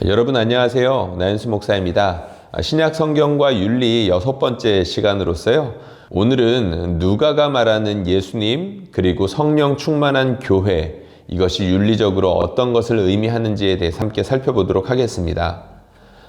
여러분 안녕하세요. 나윤수 목사입니다. 신약 성경과 윤리 6번째 시간으로서요. 오늘은 누가가 말하는 예수님 그리고 성령 충만한 교회, 이것이 윤리적으로 어떤 것을 의미하는지에 대해서 함께 살펴보도록 하겠습니다.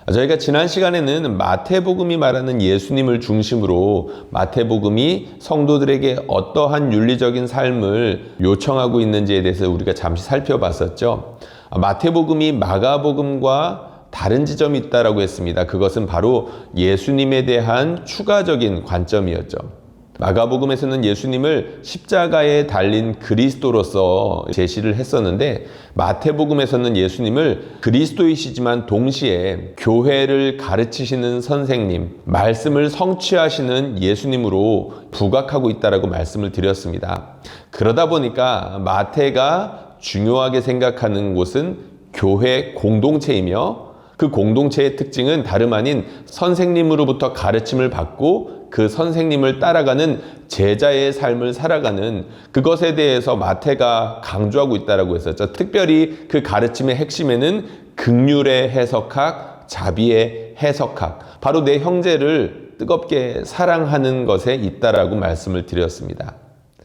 저희가 지난 시간에는 마태복음이 말하는 예수님을 중심으로 마태복음이 성도들에게 어떠한 윤리적인 삶을 요청하고 있는지에 대해서 우리가 잠시 살펴봤었죠. 마태복음이 마가복음과 다른 지점이 있다라고 했습니다. 그것은 바로 예수님에 대한 추가적인 관점이었죠. 마가복음에서는 예수님을 십자가에 달린 그리스도로서 제시를 했었는데, 마태복음에서는 예수님을 그리스도이시지만 동시에 교회를 가르치시는 선생님, 말씀을 성취하시는 예수님으로 부각하고 있다라고 말씀을 드렸습니다. 그러다 보니까 마태가 중요하게 생각하는 곳은 교회 공동체이며, 그 공동체의 특징은 다름 아닌 선생님으로부터 가르침을 받고 그 선생님을 따라가는 제자의 삶을 살아가는 그것에 대해서 마태가 강조하고 있다고 했었죠. 특별히 그 가르침의 핵심에는 긍휼의 해석학, 자비의 해석학, 바로 내 형제를 뜨겁게 사랑하는 것에 있다라고 말씀을 드렸습니다.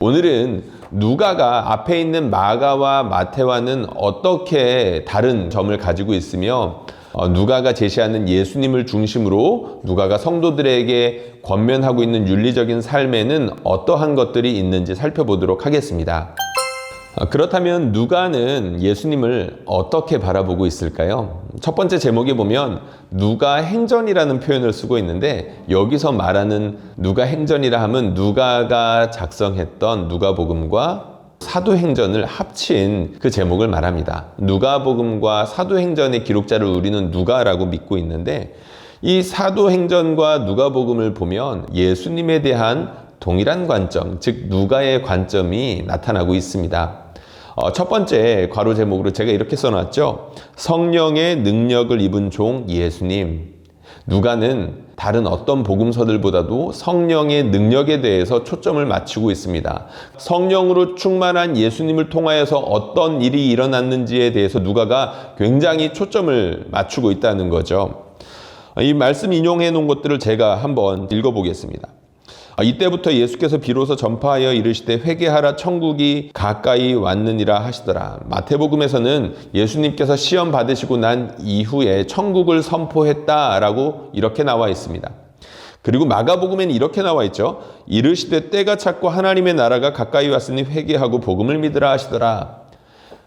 오늘은 누가가 앞에 있는 마가와 마태와는 어떻게 다른 점을 가지고 있으며, 누가가 제시하는 예수님을 중심으로 누가가 성도들에게 권면하고 있는 윤리적인 삶에는 어떠한 것들이 있는지 살펴보도록 하겠습니다. 그렇다면 누가는 예수님을 어떻게 바라보고 있을까요? 첫 번째 제목에 보면 누가 행전이라는 표현을 쓰고 있는데, 여기서 말하는 누가 행전이라 하면 누가가 작성했던 누가복음과 사도행전을 합친 그 제목을 말합니다. 누가복음과 사도행전의 기록자를 우리는 누가라고 믿고 있는데, 이 사도행전과 누가복음을 보면 예수님에 대한 동일한 관점, 즉 누가의 관점이 나타나고 있습니다. 첫 번째 괄호 제목으로 제가 이렇게 써놨죠. 성령의 능력을 입은 종 예수님. 누가는 다른 어떤 복음서들보다도 성령의 능력에 대해서 초점을 맞추고 있습니다. 성령으로 충만한 예수님을 통하여서 어떤 일이 일어났는지에 대해서 누가가 굉장히 초점을 맞추고 있다는 거죠. 이 말씀 인용해 놓은 것들을 제가 한번 읽어보겠습니다. 이때부터 예수께서 비로소 전파하여 이르시되 회개하라 천국이 가까이 왔느니라 하시더라. 마태복음에서는 예수님께서 시험 받으시고 난 이후에 천국을 선포했다라고 이렇게 나와 있습니다. 그리고 마가복음에는 이렇게 나와 있죠. 이르시되 때가 찼고 하나님의 나라가 가까이 왔으니 회개하고 복음을 믿으라 하시더라.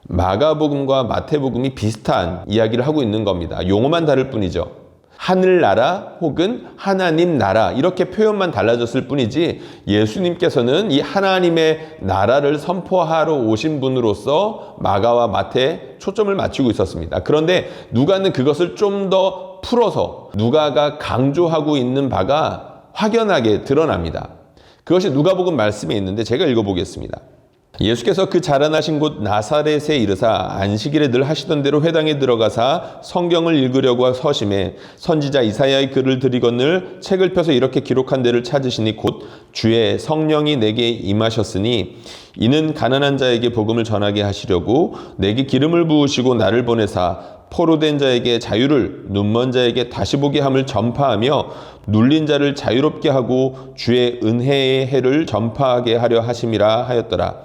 마가복음과 마태복음이 비슷한 이야기를 하고 있는 겁니다. 용어만 다를 뿐이죠. 하늘나라 혹은 하나님 나라, 이렇게 표현만 달라졌을 뿐이지 예수님께서는 이 하나님의 나라를 선포하러 오신 분으로서 마가와 마태에 초점을 맞추고 있었습니다. 그런데 누가는 그것을 좀 더 풀어서 누가가 강조하고 있는 바가 확연하게 드러납니다. 그것이 누가복음 말씀에 있는데 제가 읽어보겠습니다. 예수께서 그 자라나신 곳 나사렛에 이르사 안식일에 늘 하시던 대로 회당에 들어가사 성경을 읽으려고 서심해 선지자 이사야의 글을 들이건늘 책을 펴서 이렇게 기록한 데를 찾으시니 곧 주의 성령이 내게 임하셨으니 이는 가난한 자에게 복음을 전하게 하시려고 내게 기름을 부으시고 나를 보내사 포로된 자에게 자유를, 눈먼 자에게 다시 보게 함을 전파하며 눌린 자를 자유롭게 하고 주의 은혜의 해를 전파하게 하려 하심이라 하였더라.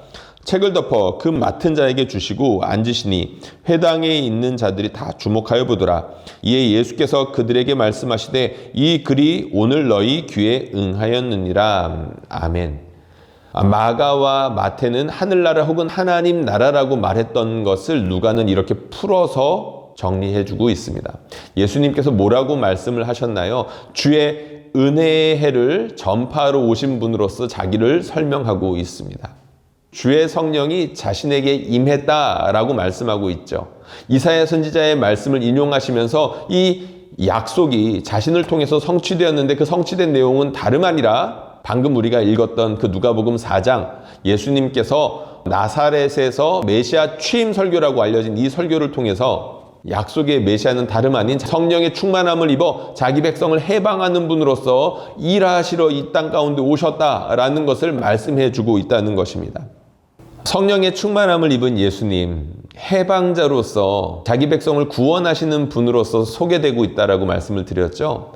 책을 덮어 그 맡은 자에게 주시고 앉으시니 회당에 있는 자들이 다 주목하여 보더라. 이에 예수께서 그들에게 말씀하시되 이 글이 오늘 너희 귀에 응하였느니라. 아멘. 마가와 마태는 하늘나라 혹은 하나님 나라라고 말했던 것을 누가는 이렇게 풀어서 정리해주고 있습니다. 예수님께서 뭐라고 말씀을 하셨나요? 주의 은혜의 해를 전파하러 오신 분으로서 자기를 설명하고 있습니다. 주의 성령이 자신에게 임했다라고 말씀하고 있죠. 이사야 선지자의 말씀을 인용하시면서 이 약속이 자신을 통해서 성취되었는데, 그 성취된 내용은 다름 아니라 방금 우리가 읽었던 그 누가복음 4장, 예수님께서 나사렛에서 메시아 취임 설교라고 알려진 이 설교를 통해서 약속의 메시아는 다름 아닌 성령의 충만함을 입어 자기 백성을 해방하는 분으로서 일하시러 이 땅 가운데 오셨다라는 것을 말씀해 주고 있다는 것입니다. 성령의 충만함을 입은 예수님, 해방자로서 자기 백성을 구원하시는 분으로서 소개되고 있다라고 말씀을 드렸죠.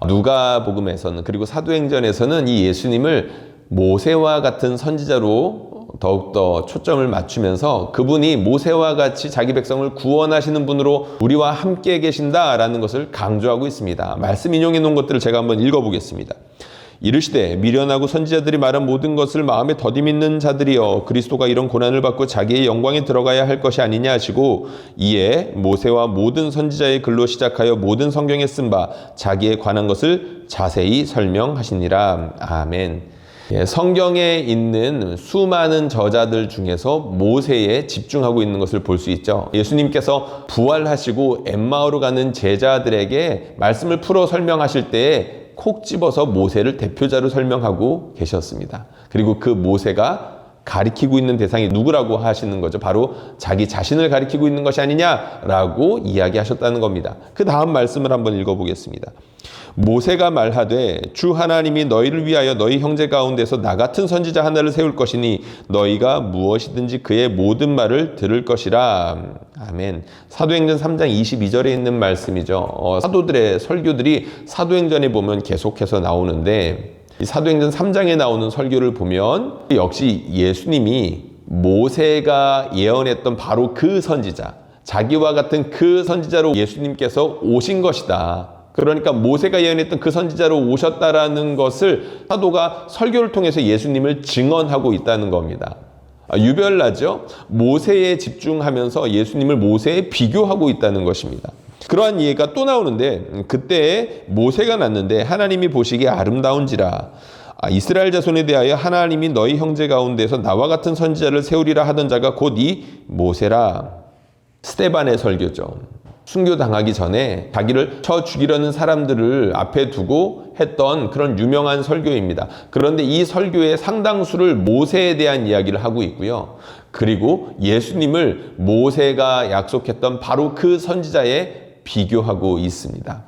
누가복음에서는, 그리고 사도행전에서는 이 예수님을 모세와 같은 선지자로 더욱더 초점을 맞추면서 그분이 모세와 같이 자기 백성을 구원하시는 분으로 우리와 함께 계신다라는 것을 강조하고 있습니다. 말씀 인용해 놓은 것들을 제가 한번 읽어보겠습니다. 이르시되 미련하고 선지자들이 말한 모든 것을 마음에 더디 믿는 자들이여, 그리스도가 이런 고난을 받고 자기의 영광에 들어가야 할 것이 아니냐 하시고, 이에 모세와 모든 선지자의 글로 시작하여 모든 성경에 쓴 바 자기에 관한 것을 자세히 설명하시니라. 아멘. 성경에 있는 수많은 저자들 중에서 모세에 집중하고 있는 것을 볼 수 있죠. 예수님께서 부활하시고 엠마오로 가는 제자들에게 말씀을 풀어 설명하실 때에 콕 집어서 모세를 대표자로 설명하고 계셨습니다. 그리고 그 모세가 가리키고 있는 대상이 누구라고 하시는 거죠? 바로 자기 자신을 가리키고 있는 것이 아니냐라고 이야기하셨다는 겁니다. 그 다음 말씀을 한번 읽어보겠습니다. 모세가 말하되 주 하나님이 너희를 위하여 너희 형제 가운데서 나 같은 선지자 하나를 세울 것이니 너희가 무엇이든지 그의 모든 말을 들을 것이라. 아멘. 사도행전 3장 22절에 있는 말씀이죠. 사도들의 설교들이 사도행전에 보면 계속해서 나오는데, 이 사도행전 3장에 나오는 설교를 보면 역시 예수님이 모세가 예언했던 바로 그 선지자, 자기와 같은 그 선지자로 예수님께서 오신 것이다. 그러니까 모세가 예언했던 그 선지자로 오셨다라는 것을 사도가 설교를 통해서 예수님을 증언하고 있다는 겁니다. 유별나죠? 모세에 집중하면서 예수님을 모세에 비교하고 있다는 것입니다. 그러한 이해가 또 나오는데, 그때 모세가 났는데 하나님이 보시기에 아름다운지라. 이스라엘 자손에 대하여 하나님이 너희 형제 가운데서 나와 같은 선지자를 세우리라 하던 자가 곧 이 모세라. 스데반의 설교죠. 순교당하기 전에 자기를 쳐 죽이려는 사람들을 앞에 두고 했던 그런 유명한 설교입니다. 그런데 이 설교의 상당수를 모세에 대한 이야기를 하고 있고요. 그리고 예수님을 모세가 약속했던 바로 그 선지자에 비교하고 있습니다.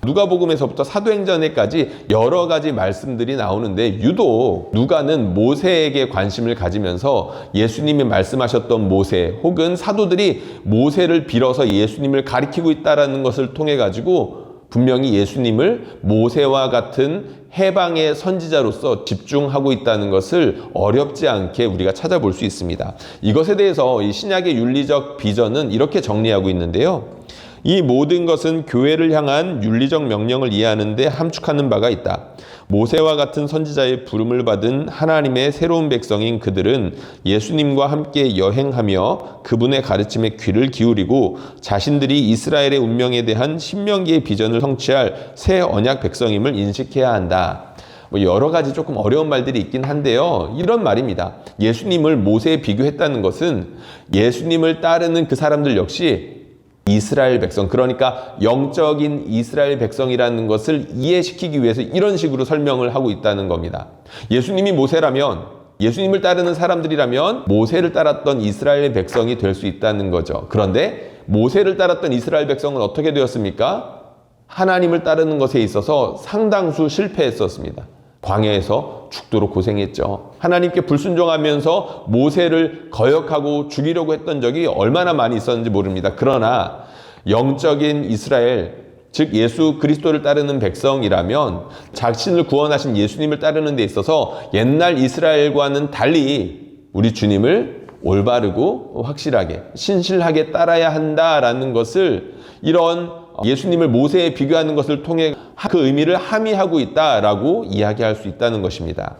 누가복음에서부터 사도행전에까지 여러 가지 말씀들이 나오는데, 유독 누가는 모세에게 관심을 가지면서 예수님이 말씀하셨던 모세, 혹은 사도들이 모세를 빌어서 예수님을 가리키고 있다는 것을 통해 가지고 분명히 예수님을 모세와 같은 해방의 선지자로서 집중하고 있다는 것을 어렵지 않게 우리가 찾아볼 수 있습니다. 이것에 대해서 이 신약의 윤리적 비전은 이렇게 정리하고 있는데요. 이 모든 것은 교회를 향한 윤리적 명령을 이해하는 데 함축하는 바가 있다. 모세와 같은 선지자의 부름을 받은 하나님의 새로운 백성인 그들은 예수님과 함께 여행하며 그분의 가르침에 귀를 기울이고 자신들이 이스라엘의 운명에 대한 신명기의 비전을 성취할 새 언약 백성임을 인식해야 한다. 여러 가지 조금 어려운 말들이 있긴 한데요. 이런 말입니다. 예수님을 모세에 비교했다는 것은 예수님을 따르는 그 사람들 역시 이스라엘 백성, 그러니까 영적인 이스라엘 백성이라는 것을 이해시키기 위해서 이런 식으로 설명을 하고 있다는 겁니다. 예수님이 모세라면, 예수님을 따르는 사람들이라면 모세를 따랐던 이스라엘 백성이 될 수 있다는 거죠. 그런데 모세를 따랐던 이스라엘 백성은 어떻게 되었습니까? 하나님을 따르는 것에 있어서 상당수 실패했었습니다. 광야에서 죽도록 고생했죠. 하나님께 불순종하면서 모세를 거역하고 죽이려고 했던 적이 얼마나 많이 있었는지 모릅니다. 그러나 영적인 이스라엘, 즉 예수 그리스도를 따르는 백성이라면 자신을 구원하신 예수님을 따르는 데 있어서 옛날 이스라엘과는 달리 우리 주님을 올바르고 확실하게, 신실하게 따라야 한다라는 것을, 이런 예수님을 모세에 비교하는 것을 통해 그 의미를 함의하고 있다라고 이야기할 수 있다는 것입니다.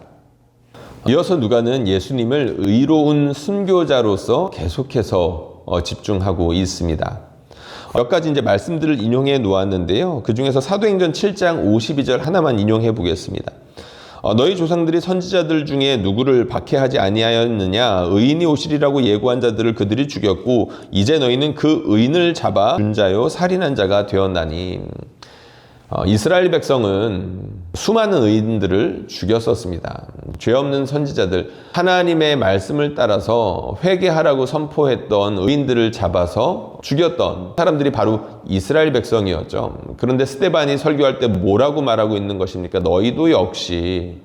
이어서 누가는 예수님을 의로운 순교자로서 계속해서 집중하고 있습니다. 몇 가지 이제 말씀들을 인용해 놓았는데요. 그 중에서 사도행전 7장 52절 하나만 인용해 보겠습니다. 너희 조상들이 선지자들 중에 누구를 박해하지 아니하였느냐? 의인이 오시리라고 예고한 자들을 그들이 죽였고 이제 너희는 그 의인을 잡아 준 자요 살인한 자가 되었나니. 이스라엘 백성은 수많은 의인들을 죽였었습니다. 죄 없는 선지자들, 하나님의 말씀을 따라서 회개하라고 선포했던 의인들을 잡아서 죽였던 사람들이 바로 이스라엘 백성이었죠. 그런데 스데반이 설교할 때 뭐라고 말하고 있는 것입니까? 너희도 역시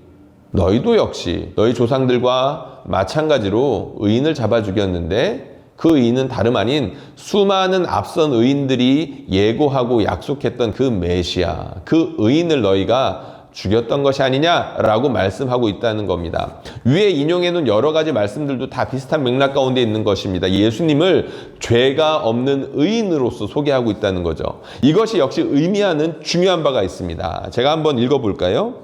너희 조상들과 마찬가지로 의인을 잡아 죽였는데 그 의인은 다름 아닌 수많은 앞선 의인들이 예고하고 약속했던 그 메시아, 그 의인을 너희가 죽였던 것이 아니냐라고 말씀하고 있다는 겁니다. 위에 인용해 놓은 여러 가지 말씀들도 다 비슷한 맥락 가운데 있는 것입니다. 예수님을 죄가 없는 의인으로서 소개하고 있다는 거죠. 이것이 역시 의미하는 중요한 바가 있습니다. 제가 한번 읽어볼까요?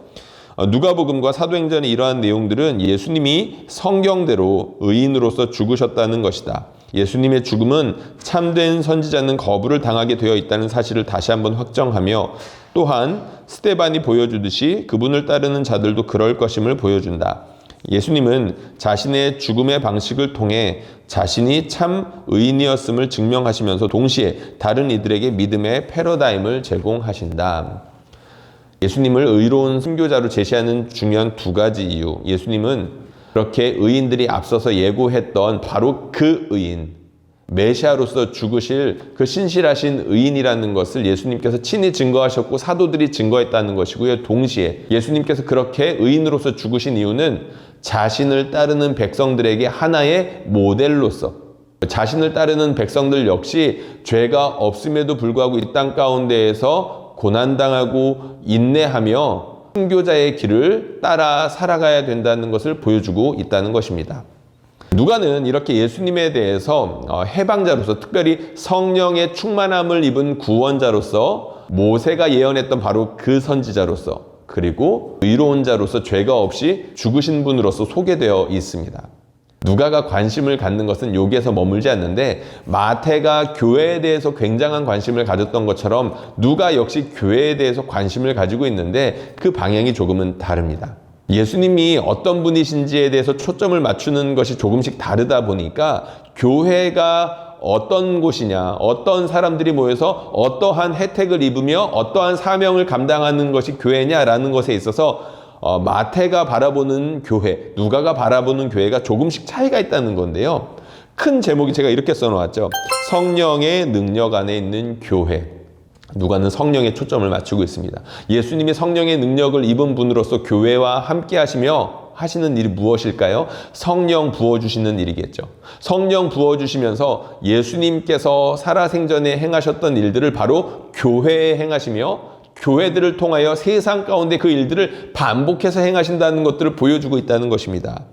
누가복음과 사도행전의 이러한 내용들은 예수님이 성경대로 의인으로서 죽으셨다는 것이다. 예수님의 죽음은 참된 선지자는 거부를 당하게 되어 있다는 사실을 다시 한번 확정하며 또한 스데반이 보여주듯이 그분을 따르는 자들도 그럴 것임을 보여준다. 예수님은 자신의 죽음의 방식을 통해 자신이 참 의인이었음을 증명하시면서 동시에 다른 이들에게 믿음의 패러다임을 제공하신다. 예수님을 의로운 순교자로 제시하는 중요한 두 가지 이유. 예수님은 그렇게 의인들이 앞서서 예고했던 바로 그 의인, 메시아로서 죽으실 그 신실하신 의인이라는 것을 예수님께서 친히 증거하셨고 사도들이 증거했다는 것이고요. 동시에 예수님께서 그렇게 의인으로서 죽으신 이유는 자신을 따르는 백성들에게 하나의 모델로서, 자신을 따르는 백성들 역시 죄가 없음에도 불구하고 이 땅 가운데에서 고난당하고 인내하며 순교자의 길을 따라 살아가야 된다는 것을 보여주고 있다는 것입니다. 누가는 이렇게 예수님에 대해서 해방자로서, 특별히 성령의 충만함을 입은 구원자로서, 모세가 예언했던 바로 그 선지자로서, 그리고 의로운 자로서 죄가 없이 죽으신 분으로서 소개되어 있습니다. 누가가 관심을 갖는 것은 여기에서 머물지 않는데 마태가 교회에 대해서 굉장한 관심을 가졌던 것처럼 누가 역시 교회에 대해서 관심을 가지고 있는데 그 방향이 조금은 다릅니다. 예수님이 어떤 분이신지에 대해서 초점을 맞추는 것이 조금씩 다르다 보니까 교회가 어떤 곳이냐, 어떤 사람들이 모여서 어떠한 혜택을 입으며 어떠한 사명을 감당하는 것이 교회냐라는 것에 있어서 마태가 바라보는 교회, 누가가 바라보는 교회가 조금씩 차이가 있다는 건데요. 큰 제목이 제가 이렇게 써놓았죠. 성령의 능력 안에 있는 교회. 누가는 성령에 초점을 맞추고 있습니다. 예수님이 성령의 능력을 입은 분으로서 교회와 함께 하시는 일이 무엇일까요? 성령 부어주시는 일이겠죠. 성령 부어주시면서 예수님께서 살아생전에 행하셨던 일들을 바로 교회에 행하시며 교회들을 통하여 세상 가운데 그 일들을 반복해서 행하신다는 것들을 보여주고 있다는 것입니다.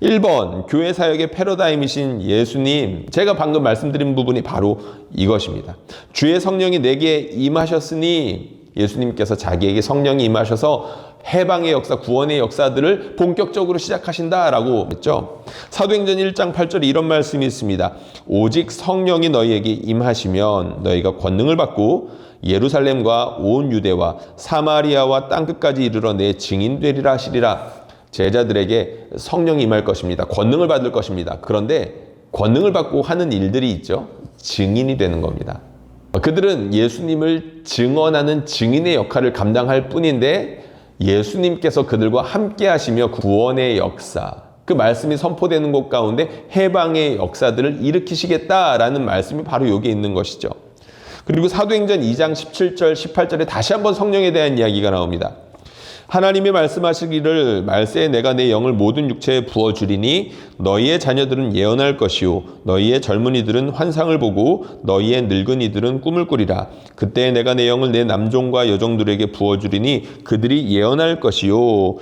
1번, 교회 사역의 패러다임이신 예수님. 제가 방금 말씀드린 부분이 바로 이것입니다. 주의 성령이 내게 임하셨으니 예수님께서 자기에게 성령이 임하셔서 해방의 역사, 구원의 역사들을 본격적으로 시작하신다라고 했죠. 사도행전 1장 8절에 이런 말씀이 있습니다. 오직 성령이 너희에게 임하시면 너희가 권능을 받고 예루살렘과 온 유대와 사마리아와 땅끝까지 이르러 내 증인 되리라 하시리라. 제자들에게 성령이 임할 것입니다. 권능을 받을 것입니다. 그런데 권능을 받고 하는 일들이 있죠. 증인이 되는 겁니다. 그들은 예수님을 증언하는 증인의 역할을 감당할 뿐인데 예수님께서 그들과 함께 하시며 구원의 역사, 그 말씀이 선포되는 곳 가운데 해방의 역사들을 일으키시겠다라는 말씀이 바로 여기에 있는 것이죠. 그리고 사도행전 2장 17절, 18절에 다시 한번 성령에 대한 이야기가 나옵니다. 하나님이 말씀하시기를 말세에 내가 내 영을 모든 육체에 부어주리니 너희의 자녀들은 예언할 것이요 너희의 젊은이들은 환상을 보고 너희의 늙은이들은 꿈을 꾸리라. 그때 내가 내 영을 내 남종과 여종들에게 부어주리니 그들이 예언할 것이요.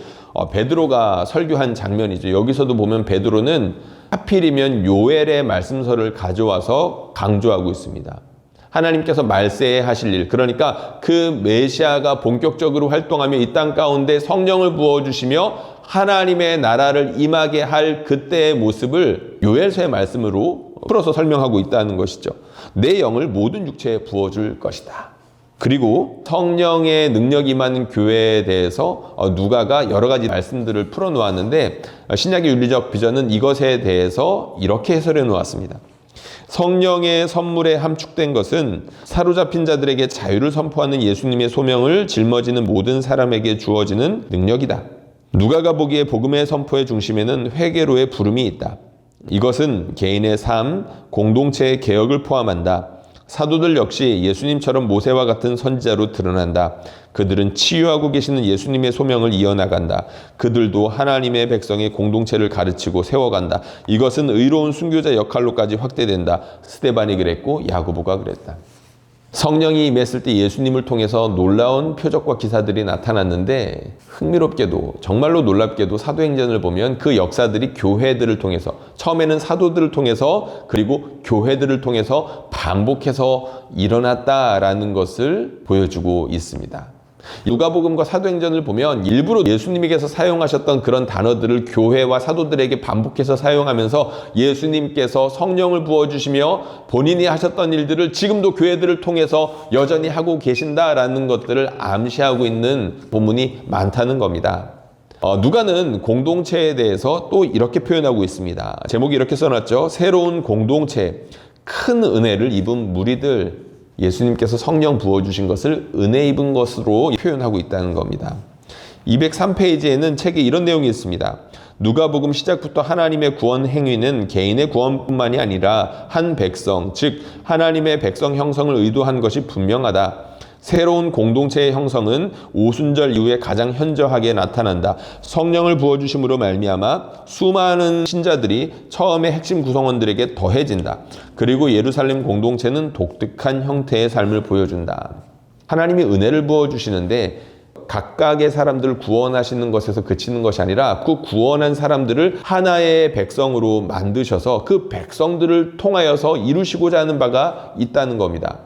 베드로가 설교한 장면이죠. 여기서도 보면 베드로는 하필이면 요엘의 말씀서를 가져와서 강조하고 있습니다. 하나님께서 말세에 하실 일, 그러니까 그 메시아가 본격적으로 활동하며 이 땅 가운데 성령을 부어주시며 하나님의 나라를 임하게 할 그때의 모습을 요엘서의 말씀으로 풀어서 설명하고 있다는 것이죠. 내 영을 모든 육체에 부어줄 것이다. 그리고 성령의 능력이 임하는 교회에 대해서 누가가 여러 가지 말씀들을 풀어놓았는데 신약의 윤리적 비전은 이것에 대해서 이렇게 해설해 놓았습니다. 성령의 선물에 함축된 것은 사로잡힌 자들에게 자유를 선포하는 예수님의 소명을 짊어지는 모든 사람에게 주어지는 능력이다. 누가가 보기에 복음의 선포의 중심에는 회개로의 부름이 있다. 이것은 개인의 삶, 공동체의 개혁을 포함한다. 사도들 역시 예수님처럼 모세와 같은 선지자로 드러난다. 그들은 치유하고 계시는 예수님의 소명을 이어나간다. 그들도 하나님의 백성의 공동체를 가르치고 세워간다. 이것은 의로운 순교자 역할로까지 확대된다. 스데반이 그랬고 야고보가 그랬다. 성령이 임했을 때 예수님을 통해서 놀라운 표적과 기사들이 나타났는데 흥미롭게도 정말로 놀랍게도 사도행전을 보면 그 역사들이 교회들을 통해서 처음에는 사도들을 통해서 그리고 교회들을 통해서 반복해서 일어났다라는 것을 보여주고 있습니다. 누가복음과 사도행전을 보면 일부러 예수님께서 사용하셨던 그런 단어들을 교회와 사도들에게 반복해서 사용하면서 예수님께서 성령을 부어주시며 본인이 하셨던 일들을 지금도 교회들을 통해서 여전히 하고 계신다라는 것들을 암시하고 있는 본문이 많다는 겁니다. 누가는 공동체에 대해서 또 이렇게 표현하고 있습니다. 제목이 이렇게 써놨죠. 새로운 공동체, 큰 은혜를 입은 무리들. 예수님께서 성령 부어주신 것을 은혜 입은 것으로 표현하고 있다는 겁니다. 203페이지에는 책에 이런 내용이 있습니다. 누가복음 시작부터 하나님의 구원 행위는 개인의 구원뿐만이 아니라 한 백성, 즉 하나님의 백성 형성을 의도한 것이 분명하다. 새로운 공동체의 형성은 오순절 이후에 가장 현저하게 나타난다. 성령을 부어주심으로 말미암아 수많은 신자들이 처음의 핵심 구성원들에게 더해진다. 그리고 예루살렘 공동체는 독특한 형태의 삶을 보여준다. 하나님이 은혜를 부어주시는데 각각의 사람들을 구원하시는 것에서 그치는 것이 아니라 그 구원한 사람들을 하나의 백성으로 만드셔서 그 백성들을 통하여서 이루시고자 하는 바가 있다는 겁니다.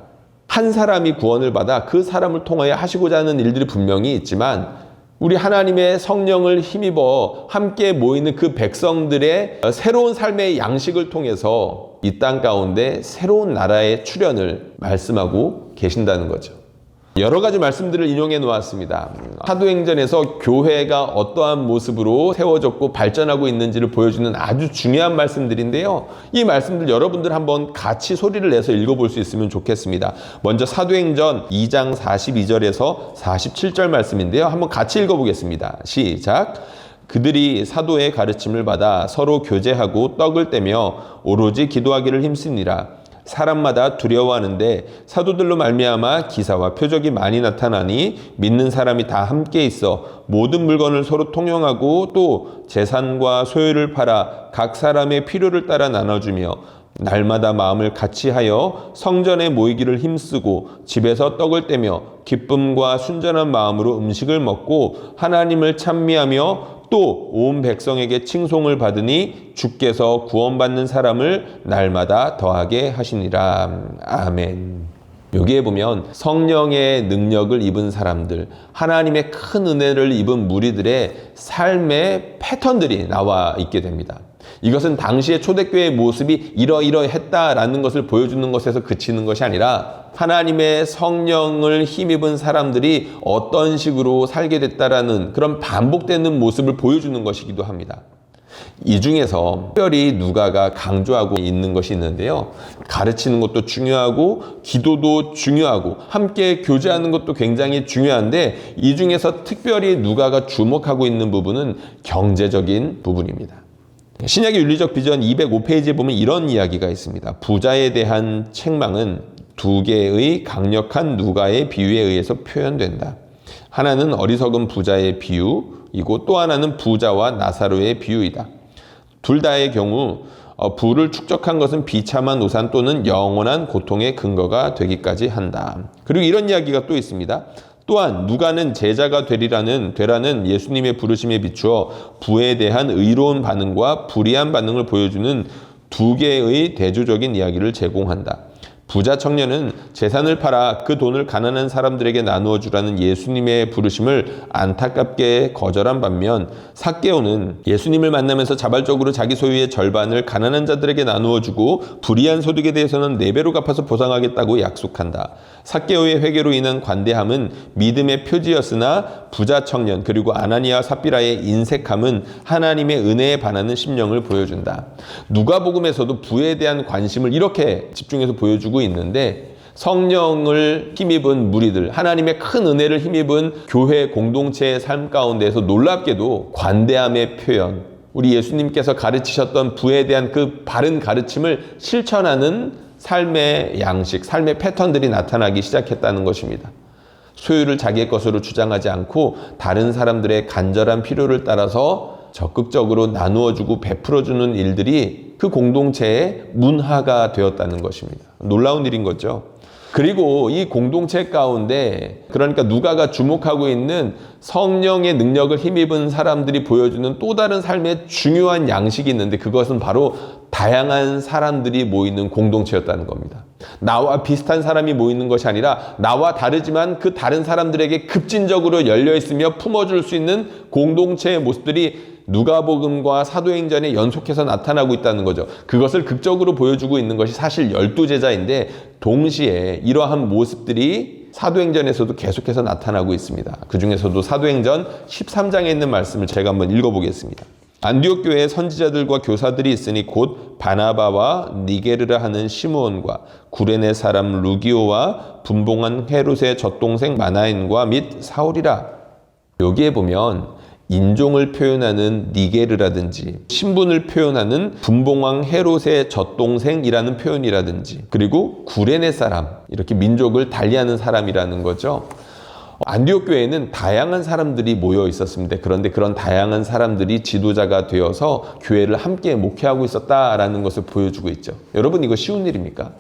한 사람이 구원을 받아 그 사람을 통하여 하시고자 하는 일들이 분명히 있지만 우리 하나님의 성령을 힘입어 함께 모이는 그 백성들의 새로운 삶의 양식을 통해서 이 땅 가운데 새로운 나라의 출현을 말씀하고 계신다는 거죠. 여러 가지 말씀들을 인용해 놓았습니다. 사도행전에서 교회가 어떠한 모습으로 세워졌고 발전하고 있는지를 보여주는 아주 중요한 말씀들인데요. 이 말씀들 여러분들 한번 같이 소리를 내서 읽어볼 수 있으면 좋겠습니다. 먼저 사도행전 2장 42절에서 47절 말씀인데요. 한번 같이 읽어보겠습니다. 시작! 그들이 사도의 가르침을 받아 서로 교제하고 떡을 떼며 오로지 기도하기를 힘쓰니라. 사람마다 두려워하는데 사도들로 말미암아 기사와 표적이 많이 나타나니 믿는 사람이 다 함께 있어 모든 물건을 서로 통용하고 또 재산과 소유를 팔아 각 사람의 필요를 따라 나눠주며 날마다 마음을 같이하여 성전에 모이기를 힘쓰고 집에서 떡을 떼며 기쁨과 순전한 마음으로 음식을 먹고 하나님을 찬미하며 또 온 백성에게 칭송을 받으니 주께서 구원받는 사람을 날마다 더하게 하시니라. 아멘. 여기에 보면 성령의 능력을 입은 사람들, 하나님의 큰 은혜를 입은 무리들의 삶의 패턴들이 나와 있게 됩니다. 이것은 당시의 초대교회의 모습이 이러이러했다라는 것을 보여주는 것에서 그치는 것이 아니라 하나님의 성령을 힘입은 사람들이 어떤 식으로 살게 됐다라는 그런 반복되는 모습을 보여주는 것이기도 합니다. 이 중에서 특별히 누가가 강조하고 있는 것이 있는데요. 가르치는 것도 중요하고 기도도 중요하고 함께 교제하는 것도 굉장히 중요한데 이 중에서 특별히 누가가 주목하고 있는 부분은 경제적인 부분입니다. 신약의 윤리적 비전 205페이지에 보면 이런 이야기가 있습니다. 부자에 대한 책망은 두 개의 강력한 누가의 비유에 의해서 표현된다. 하나는 어리석은 부자의 비유이고 또 하나는 부자와 나사로의 비유이다. 둘 다의 경우 부를 축적한 것은 비참한 우산 또는 영원한 고통의 근거가 되기까지 한다. 그리고 이런 이야기가 또 있습니다. 또한 누가는 제자가 되라는 예수님의 부르심에 비추어 부에 대한 의로운 반응과 불의한 반응을 보여주는 두 개의 대조적인 이야기를 제공한다. 부자 청년은 재산을 팔아 그 돈을 가난한 사람들에게 나누어 주라는 예수님의 부르심을 안타깝게 거절한 반면 삭개오는 예수님을 만나면서 자발적으로 자기 소유의 절반을 가난한 자들에게 나누어 주고 불의한 소득에 대해서는 4배로 갚아서 보상하겠다고 약속한다. 삭개오의 회개로 인한 관대함은 믿음의 표지였으나 부자 청년 그리고 아나니아와 삽비라의 인색함은 하나님의 은혜에 반하는 심령을 보여준다. 누가복음에서도 부에 대한 관심을 이렇게 집중해서 보여주고 있는데 성령을 힘입은 무리들, 하나님의 큰 은혜를 힘입은 교회 공동체의 삶 가운데에서 놀랍게도 관대함의 표현, 우리 예수님께서 가르치셨던 부에 대한 그 바른 가르침을 실천하는 삶의 양식, 삶의 패턴들이 나타나기 시작했다는 것입니다. 소유를 자기의 것으로 주장하지 않고 다른 사람들의 간절한 필요를 따라서 적극적으로 나누어주고 베풀어주는 일들이 그 공동체의 문화가 되었다는 것입니다. 놀라운 일인 거죠. 그리고 이 공동체 가운데, 그러니까 누가가 주목하고 있는 성령의 능력을 힘입은 사람들이 보여주는 또 다른 삶의 중요한 양식이 있는데, 그것은 바로 다양한 사람들이 모이는 공동체였다는 겁니다. 나와 비슷한 사람이 모이는 것이 아니라 나와 다르지만 그 다른 사람들에게 급진적으로 열려 있으며 품어줄 수 있는 공동체의 모습들이 누가복음과 사도행전에 연속해서 나타나고 있다는 거죠. 그것을 극적으로 보여주고 있는 것이 사실 12제자인데 동시에 이러한 모습들이 사도행전에서도 계속해서 나타나고 있습니다. 그 중에서도 사도행전 13장에 있는 말씀을 제가 한번 읽어보겠습니다. 안디옥 교회에 선지자들과 교사들이 있으니 곧 바나바와 니게르라 하는 시므온과 구레네 사람 루기오와 분봉한 헤롯의 젖동생 마나엔과 및 사울이라. 여기에 보면 인종을 표현하는 니게르라든지 신분을 표현하는 분봉왕 헤롯의 젖동생이라는 표현이라든지 그리고 구레네 사람, 이렇게 민족을 달리하는 사람이라는 거죠. 안디옥 교회에는 다양한 사람들이 모여 있었습니다. 그런데 그런 다양한 사람들이 지도자가 되어서 교회를 함께 목회하고 있었다라는 것을 보여주고 있죠. 여러분, 이거 쉬운 일입니까?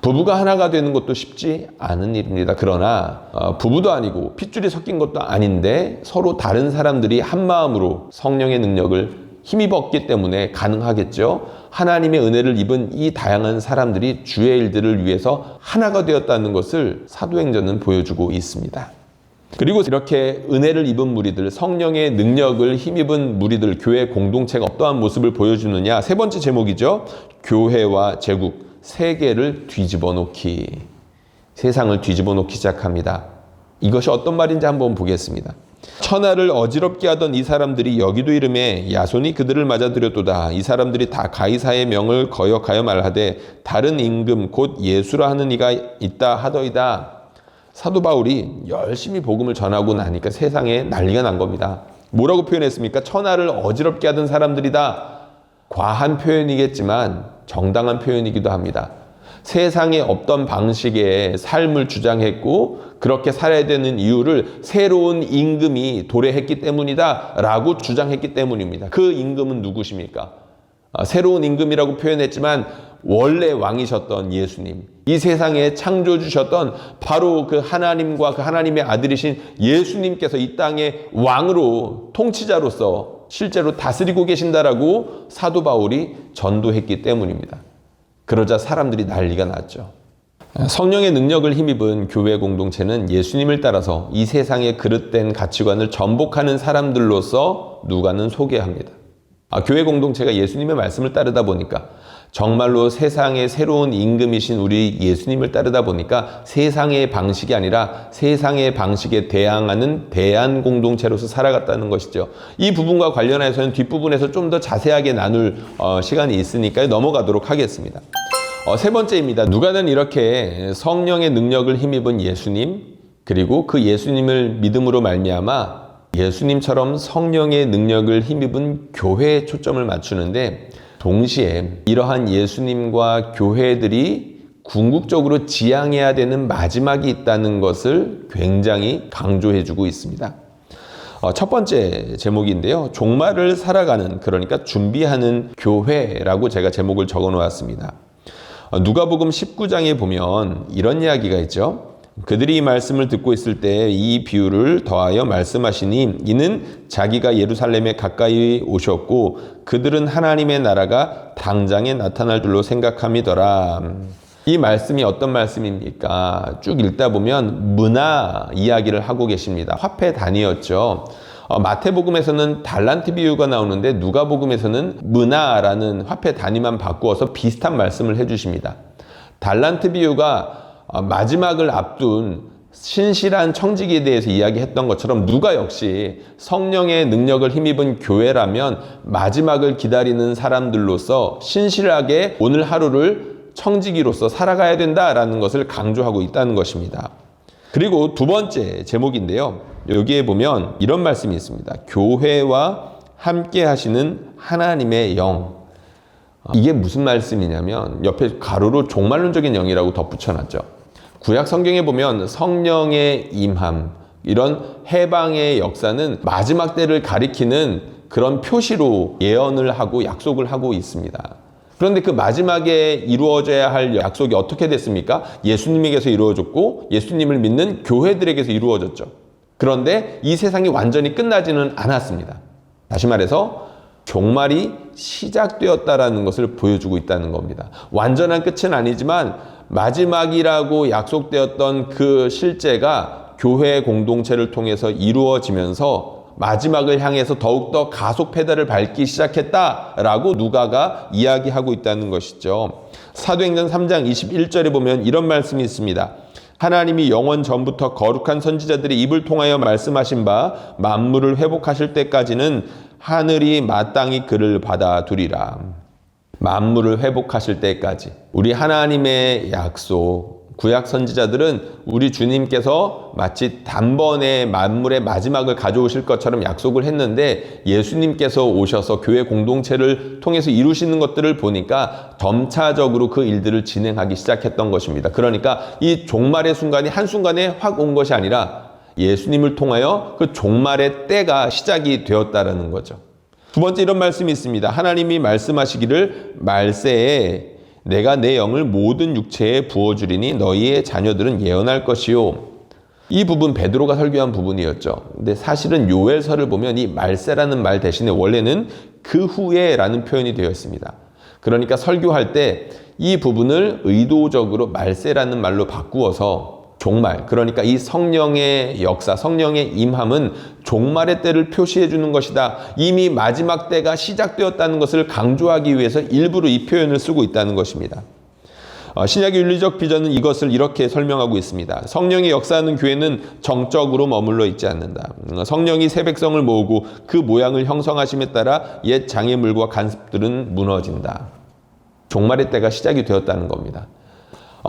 부부가 하나가 되는 것도 쉽지 않은 일입니다. 그러나 부부도 아니고 핏줄이 섞인 것도 아닌데 서로 다른 사람들이 한 마음으로 성령의 능력을 힘입었기 때문에 가능하겠죠. 하나님의 은혜를 입은 이 다양한 사람들이 주의 일들을 위해서 하나가 되었다는 것을 사도행전은 보여주고 있습니다. 그리고 이렇게 은혜를 입은 무리들, 성령의 능력을 힘입은 무리들, 교회 공동체가 어떠한 모습을 보여주느냐. 세 번째 제목이죠. 교회와 제국, 세계를 뒤집어 놓기. 세상을 뒤집어 놓기 시작합니다. 이것이 어떤 말인지 한번 보겠습니다. 천하를 어지럽게 하던 이 사람들이 여기도 이름에 야손이 그들을 맞아들였도다. 이 사람들이 다 가이사의 명을 거역하여 말하되 다른 임금 곧 예수라 하는 이가 있다 하더이다. 사도 바울이 열심히 복음을 전하고 나니까 세상에 난리가 난 겁니다. 뭐라고 표현했습니까? 천하를 어지럽게 하던 사람들이다. 과한 표현이겠지만 정당한 표현이기도 합니다. 세상에 없던 방식의 삶을 주장했고 그렇게 살아야 되는 이유를 새로운 임금이 도래했기 때문이다 라고 주장했기 때문입니다. 그 임금은 누구십니까? 새로운 임금이라고 표현했지만 원래 왕이셨던 예수님, 이 세상에 창조주셨던 바로 그 하나님과 그 하나님의 아들이신 예수님께서 이 땅의 왕으로, 통치자로서 실제로 다스리고 계신다라고 사도 바울이 전도했기 때문입니다. 그러자 사람들이 난리가 났죠. 성령의 능력을 힘입은 교회 공동체는 예수님을 따라서 이 세상의 그릇된 가치관을 전복하는 사람들로서 누가는 소개합니다. 교회 공동체가 예수님의 말씀을 따르다 보니까, 정말로 세상의 새로운 임금이신 우리 예수님을 따르다 보니까 세상의 방식이 아니라 세상의 방식에 대항하는 대안 공동체로서 살아갔다는 것이죠. 이 부분과 관련해서는 뒷부분에서 좀 더 자세하게 나눌 시간이 있으니까 넘어가도록 하겠습니다. 세 번째입니다. 누가는 이렇게 성령의 능력을 힘입은 예수님, 그리고 그 예수님을 믿음으로 말미암아 예수님처럼 성령의 능력을 힘입은 교회에 초점을 맞추는데, 동시에 이러한 예수님과 교회들이 궁극적으로 지향해야 되는 마지막이 있다는 것을 굉장히 강조해주고 있습니다. 첫 번째 제목인데요. 종말을 살아가는, 그러니까 준비하는 교회라고 제가 제목을 적어 놓았습니다. 누가복음 19장에 보면 이런 이야기가 있죠. 그들이 이 말씀을 듣고 있을 때 이 비유를 더하여 말씀하시니 이는 자기가 예루살렘에 가까이 오셨고 그들은 하나님의 나라가 당장에 나타날 줄로 생각함이더라. 이 말씀이 어떤 말씀입니까? 쭉 읽다 보면 문화 이야기를 하고 계십니다. 화폐 단위였죠. 마태복음에서는 달란트 비유가 나오는데 누가복음에서는 문화라는 화폐 단위만 바꾸어서 비슷한 말씀을 해주십니다. 달란트 비유가 마지막을 앞둔 신실한 청지기에 대해서 이야기했던 것처럼 누가 역시 성령의 능력을 힘입은 교회라면 마지막을 기다리는 사람들로서 신실하게 오늘 하루를 청지기로서 살아가야 된다라는 것을 강조하고 있다는 것입니다. 그리고 두 번째 제목인데요. 여기에 보면 이런 말씀이 있습니다. 교회와 함께 하시는 하나님의 영. 이게 무슨 말씀이냐면 옆에 가로로 종말론적인 영이라고 덧붙여놨죠. 구약 성경에 보면 성령의 임함, 이런 해방의 역사는 마지막 때를 가리키는 그런 표시로 예언을 하고 약속을 하고 있습니다. 그런데 그 마지막에 이루어져야 할 약속이 어떻게 됐습니까? 예수님에게서 이루어졌고 예수님을 믿는 교회들에게서 이루어졌죠. 그런데 이 세상이 완전히 끝나지는 않았습니다. 다시 말해서 종말이 시작되었다라는 것을 보여주고 있다는 겁니다. 완전한 끝은 아니지만 마지막이라고 약속되었던 그 실제가 교회 공동체를 통해서 이루어지면서 마지막을 향해서 더욱더 가속 페달을 밟기 시작했다라고 누가가 이야기하고 있다는 것이죠. 사도행전 3장 21절에 보면 이런 말씀이 있습니다. 하나님이 영원 전부터 거룩한 선지자들의 입을 통하여 말씀하신 바 만물을 회복하실 때까지는 하늘이 마땅히 그를 받아두리라. 만물을 회복하실 때까지. 우리 하나님의 약속, 구약 선지자들은 우리 주님께서 마치 단번에 만물의 마지막을 가져오실 것처럼 약속을 했는데 예수님께서 오셔서 교회 공동체를 통해서 이루시는 것들을 보니까 점차적으로 그 일들을 진행하기 시작했던 것입니다. 그러니까 이 종말의 순간이 한순간에 확 온 것이 아니라 예수님을 통하여 그 종말의 때가 시작이 되었다라는 거죠. 두 번째 이런 말씀이 있습니다. 하나님이 말씀하시기를 말세에 내가 내 영을 모든 육체에 부어주리니 너희의 자녀들은 예언할 것이요. 이 부분 베드로가 설교한 부분이었죠. 근데 사실은 요엘서를 보면 이 말세라는 말 대신에 원래는 그 후에 라는 표현이 되어 있습니다. 그러니까 설교할 때 이 부분을 의도적으로 말세라는 말로 바꾸어서 종말, 그러니까 이 성령의 역사, 성령의 임함은 종말의 때를 표시해 주는 것이다. 이미 마지막 때가 시작되었다는 것을 강조하기 위해서 일부러 이 표현을 쓰고 있다는 것입니다. 신약의 윤리적 비전은 이것을 이렇게 설명하고 있습니다. 성령이 역사하는 교회는 정적으로 머물러 있지 않는다. 성령이 새 백성을 모으고 그 모양을 형성하심에 따라 옛 장애물과 간섭들은 무너진다. 종말의 때가 시작이 되었다는 겁니다.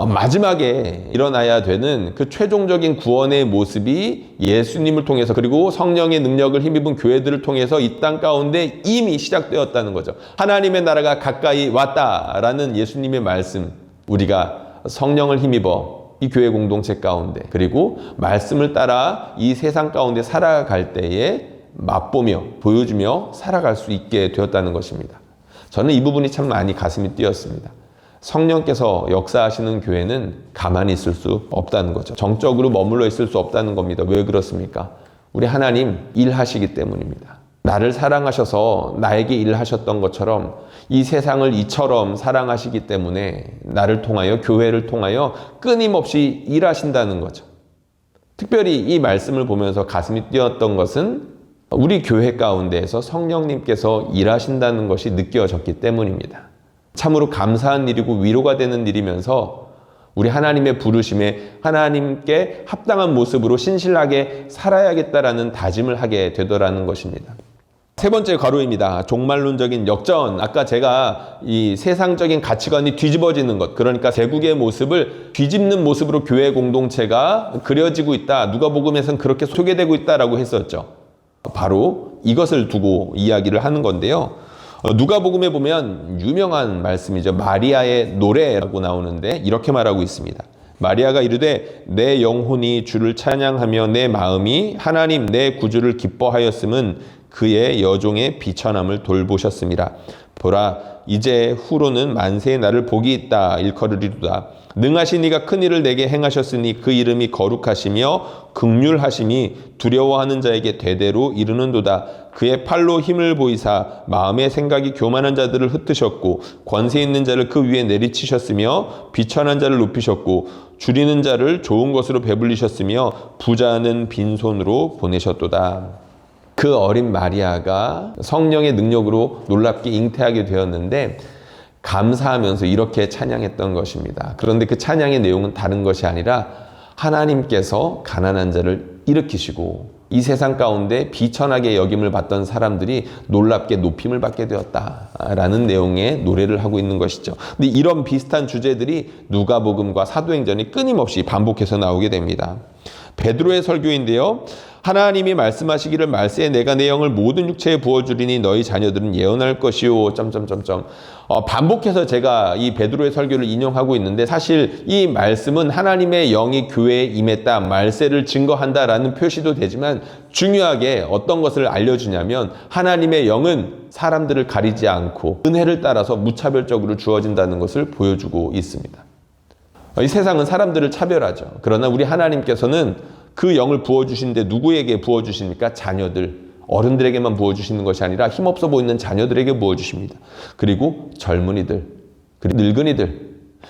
마지막에 일어나야 되는 그 최종적인 구원의 모습이 예수님을 통해서 그리고 성령의 능력을 힘입은 교회들을 통해서 이 땅 가운데 이미 시작되었다는 거죠. 하나님의 나라가 가까이 왔다라는 예수님의 말씀, 우리가 성령을 힘입어 이 교회 공동체 가운데 그리고 말씀을 따라 이 세상 가운데 살아갈 때에 맛보며 보여주며 살아갈 수 있게 되었다는 것입니다. 저는 이 부분이 참 많이 가슴이 뛰었습니다. 성령께서 역사하시는 교회는 가만히 있을 수 없다는 거죠. 정적으로 머물러 있을 수 없다는 겁니다. 왜 그렇습니까? 우리 하나님 일하시기 때문입니다. 나를 사랑하셔서 나에게 일하셨던 것처럼 이 세상을 이처럼 사랑하시기 때문에 나를 통하여 교회를 통하여 끊임없이 일하신다는 거죠. 특별히 이 말씀을 보면서 가슴이 뛰었던 것은 우리 교회 가운데에서 성령님께서 일하신다는 것이 느껴졌기 때문입니다. 참으로 감사한 일이고 위로가 되는 일이면서 우리 하나님의 부르심에 하나님께 합당한 모습으로 신실하게 살아야겠다라는 다짐을 하게 되더라는 것입니다. 세 번째 괄호입니다. 종말론적인 역전. 아까 제가 이 세상적인 가치관이 뒤집어지는 것, 그러니까 제국의 모습을 뒤집는 모습으로 교회 공동체가 그려지고 있다. 누가복음에서는 그렇게 소개되고 있다라고 했었죠. 바로 이것을 두고 이야기를 하는 건데요. 누가복음에 보면 유명한 말씀이죠. 마리아의 노래라고 나오는데 이렇게 말하고 있습니다. 마리아가 이르되 내 영혼이 주를 찬양하며 내 마음이 하나님 내 구주를 기뻐하였음은 그의 여종의 비천함을 돌보셨음이라. 보라 이제 후로는 만세의 날을 복이 있다 일컬으리로다. 능하신 이가 큰 일을 내게 행하셨으니 그 이름이 거룩하시며 긍휼하심이 두려워하는 자에게 대대로 이르는도다. 그의 팔로 힘을 보이사 마음의 생각이 교만한 자들을 흩으셨고 권세 있는 자를 그 위에 내리치셨으며 비천한 자를 높이셨고 줄이는 자를 좋은 것으로 배불리셨으며 부자는 빈손으로 보내셨도다. 그 어린 마리아가 성령의 능력으로 놀랍게 잉태하게 되었는데 감사하면서 이렇게 찬양했던 것입니다. 그런데 그 찬양의 내용은 다른 것이 아니라 하나님께서 가난한 자를 일으키시고 이 세상 가운데 비천하게 여김을 받던 사람들이 놀랍게 높임을 받게 되었다라는 내용의 노래를 하고 있는 것이죠. 근데 이런 비슷한 주제들이 누가복음과 사도행전이 끊임없이 반복해서 나오게 됩니다. 베드로의 설교인데요. 하나님이 말씀하시기를 말세에 내가 내 영을 모든 육체에 부어주리니 너희 자녀들은 예언할 것이요. 반복해서 제가 이 베드로의 설교를 인용하고 있는데 사실 이 말씀은 하나님의 영이 교회에 임했다, 말세를 증거한다라는 표시도 되지만 중요하게 어떤 것을 알려주냐면 하나님의 영은 사람들을 가리지 않고 은혜를 따라서 무차별적으로 주어진다는 것을 보여주고 있습니다. 이 세상은 사람들을 차별하죠. 그러나 우리 하나님께서는 그 영을 부어주시는데 누구에게 부어주십니까? 자녀들, 어른들에게만 부어주시는 것이 아니라 힘없어 보이는 자녀들에게 부어주십니다. 그리고 젊은이들, 그리고 늙은이들,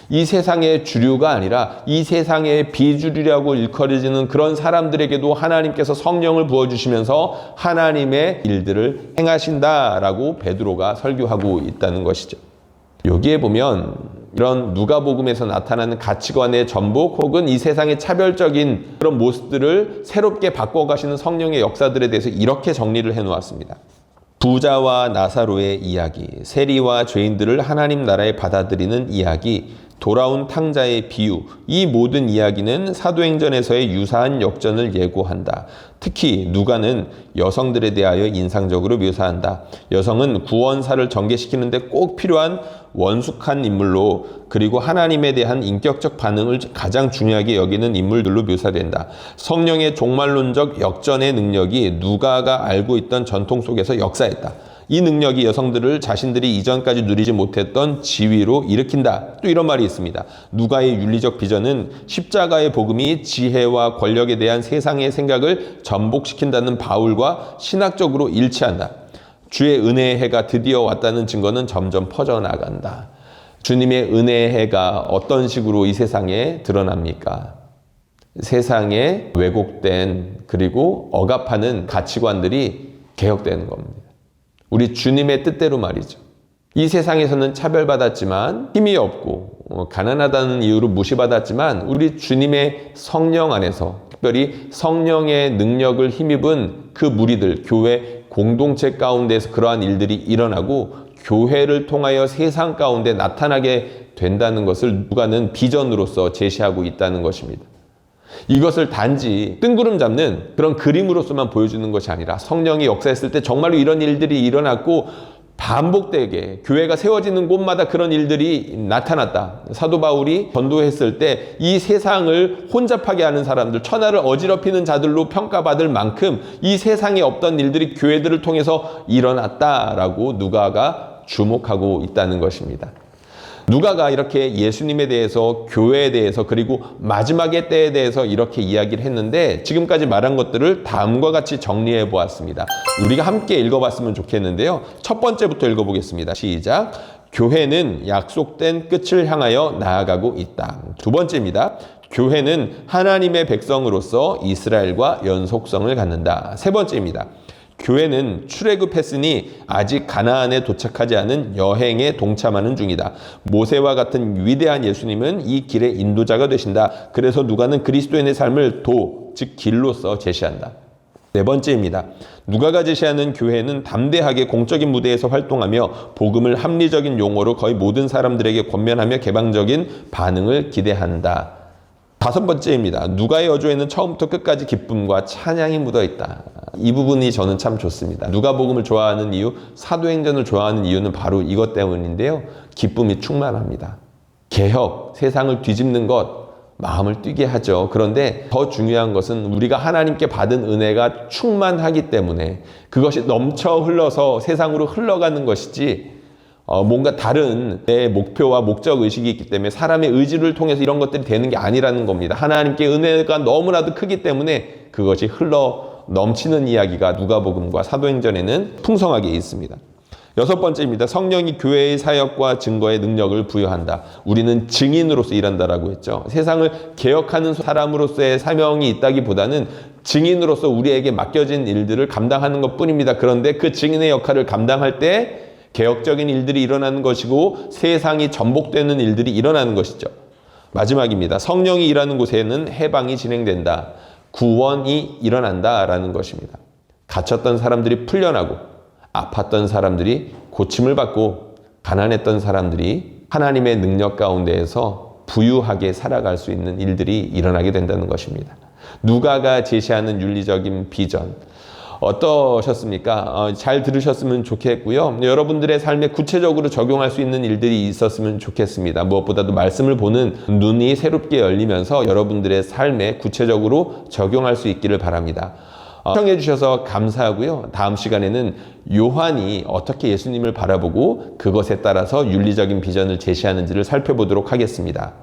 이 세상의 주류가 아니라 이 세상의 비주류라고 일컬어지는 그런 사람들에게도 하나님께서 성령을 부어주시면서 하나님의 일들을 행하신다라고 베드로가 설교하고 있다는 것이죠. 여기에 보면 이런 누가복음에서 나타나는 가치관의 전복 혹은 이 세상의 차별적인 그런 모습들을 새롭게 바꿔가시는 성령의 역사들에 대해서 이렇게 정리를 해놓았습니다. 부자와 나사로의 이야기, 세리와 죄인들을 하나님 나라에 받아들이는 이야기, 돌아온 탕자의 비유, 이 모든 이야기는 사도행전에서의 유사한 역전을 예고한다. 특히 누가는 여성들에 대하여 인상적으로 묘사한다. 여성은 구원사를 전개시키는데 꼭 필요한 원숙한 인물로, 그리고 하나님에 대한 인격적 반응을 가장 중요하게 여기는 인물들로 묘사된다. 성령의 종말론적 역전의 능력이 누가가 알고 있던 전통 속에서 역사했다. 이 능력이 여성들을 자신들이 이전까지 누리지 못했던 지위로 일으킨다. 또 이런 말이 있습니다. 누가의 윤리적 비전은 십자가의 복음이 지혜와 권력에 대한 세상의 생각을 전복시킨다는 바울과 신학적으로 일치한다. 주의 은혜의 해가 드디어 왔다는 증거는 점점 퍼져나간다. 주님의 은혜의 해가 어떤 식으로 이 세상에 드러납니까? 세상에 왜곡된 그리고 억압하는 가치관들이 개혁되는 겁니다. 우리 주님의 뜻대로 말이죠. 이 세상에서는 차별받았지만 힘이 없고 가난하다는 이유로 무시받았지만 우리 주님의 성령 안에서 특별히 성령의 능력을 힘입은 그 무리들, 교회 공동체 가운데서 그러한 일들이 일어나고 교회를 통하여 세상 가운데 나타나게 된다는 것을 누가는 비전으로서 제시하고 있다는 것입니다. 이것을 단지 뜬구름 잡는 그런 그림으로서만 보여주는 것이 아니라 성령이 역사했을 때 정말로 이런 일들이 일어났고 반복되게 교회가 세워지는 곳마다 그런 일들이 나타났다. 사도 바울이 전도했을 때 이 세상을 혼잡하게 하는 사람들, 천하를 어지럽히는 자들로 평가받을 만큼 이 세상에 없던 일들이 교회들을 통해서 일어났다라고 누가가 주목하고 있다는 것입니다. 누가가 이렇게 예수님에 대해서, 교회에 대해서, 그리고 마지막의 때에 대해서 이렇게 이야기를 했는데 지금까지 말한 것들을 다음과 같이 정리해 보았습니다. 우리가 함께 읽어봤으면 좋겠는데요. 첫 번째부터 읽어보겠습니다. 시작. 교회는 약속된 끝을 향하여 나아가고 있다. 두 번째입니다. 교회는 하나님의 백성으로서 이스라엘과 연속성을 갖는다. 세 번째입니다. 교회는 출애굽했으니 아직 가나안에 도착하지 않은 여행에 동참하는 중이다. 모세와 같은 위대한 예수님은 이 길의 인도자가 되신다. 그래서 누가는 그리스도인의 삶을 즉 길로서 제시한다. 네 번째입니다. 누가가 제시하는 교회는 담대하게 공적인 무대에서 활동하며 복음을 합리적인 용어로 거의 모든 사람들에게 권면하며 개방적인 반응을 기대한다. 다섯 번째입니다. 누가의 어조에는 처음부터 끝까지 기쁨과 찬양이 묻어있다. 이 부분이 저는 참 좋습니다. 누가복음을 좋아하는 이유, 사도행전을 좋아하는 이유는 바로 이것 때문인데요. 기쁨이 충만합니다. 개혁, 세상을 뒤집는 것, 마음을 뛰게 하죠. 그런데 더 중요한 것은 우리가 하나님께 받은 은혜가 충만하기 때문에 그것이 넘쳐 흘러서 세상으로 흘러가는 것이지 뭔가 다른 내 목표와 목적 의식이 있기 때문에 사람의 의지를 통해서 이런 것들이 되는 게 아니라는 겁니다. 하나님께 은혜가 너무나도 크기 때문에 그것이 흘러 넘치는 이야기가 누가복음과 사도행전에는 풍성하게 있습니다. 여섯 번째입니다. 성령이 교회의 사역과 증거의 능력을 부여한다. 우리는 증인으로서 일한다라고 했죠. 세상을 개혁하는 사람으로서의 사명이 있다기보다는 증인으로서 우리에게 맡겨진 일들을 감당하는 것뿐입니다. 그런데 그 증인의 역할을 감당할 때 개혁적인 일들이 일어나는 것이고 세상이 전복되는 일들이 일어나는 것이죠. 마지막입니다. 성령이 일하는 곳에는 해방이 진행된다. 구원이 일어난다라는 것입니다. 갇혔던 사람들이 풀려나고 아팠던 사람들이 고침을 받고 가난했던 사람들이 하나님의 능력 가운데에서 부유하게 살아갈 수 있는 일들이 일어나게 된다는 것입니다. 누가가 제시하는 윤리적인 비전. 어떠셨습니까? 잘 들으셨으면 좋겠고요. 여러분들의 삶에 구체적으로 적용할 수 있는 일들이 있었으면 좋겠습니다. 무엇보다도 말씀을 보는 눈이 새롭게 열리면서 여러분들의 삶에 구체적으로 적용할 수 있기를 바랍니다. 시청해 주셔서 감사하고요. 다음 시간에는 요한이 어떻게 예수님을 바라보고 그것에 따라서 윤리적인 비전을 제시하는지를 살펴보도록 하겠습니다.